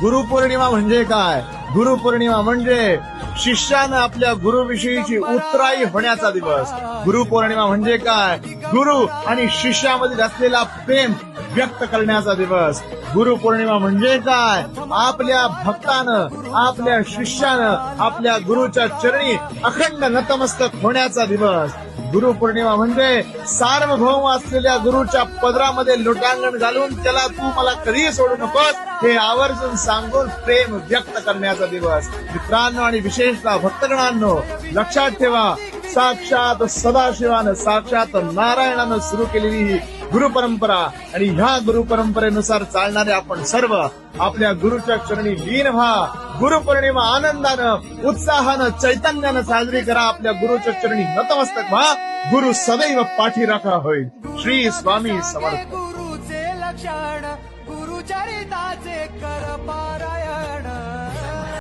गुरुपौर्णिमा म्हणजे काय? गुरुपौर्णिमा म्हणजे शिष्यानं आपल्या गुरुविषयीची उत्तराई होण्याचा दिवस. गुरुपौर्णिमा म्हणजे काय? गुरु आणि शिष्यामधील असलेला प्रेम व्यक्त करण्याचा दिवस. गुरुपौर्णिमा म्हणजे काय? आपल्या भक्तानं, आपल्या शिष्यानं आपल्या गुरुच्या चरणी अखंड नतमस्तक होण्याचा दिवस. गुरुपौर्णिमा म्हणजे सार्वभौम असलेल्या गुरुच्या पदरामध्ये लोटांगण घालून त्याला तू मला कधीही सोडू नकोस हे आवर्जून सांगून प्रेम व्यक्त करण्याचा दिवस. मित्रांनो आणि विशेषतः भक्तगणांनो, लक्षात ठेवा, साक्षात सदाशिवानं, साक्षात नारायणानं सुरू केलेली ही गुरुपरंपरा आणि ह्या गुरुपरंपरेनुसार चालणारे आपण सर्व आपल्या गुरुच्या चरणी लीन व्हा. गुरुपौर्णिमा आनंदानं, उत्साहानं, चैतन्यानं साजरी करा. आपल्या गुरुच्या चरणी नतमस्तक व्हा. गुरु सदैव पाठीराखा होईल. श्री स्वामी समर्थ. गुरुचे लक्षण, गुरुचरिताचे कर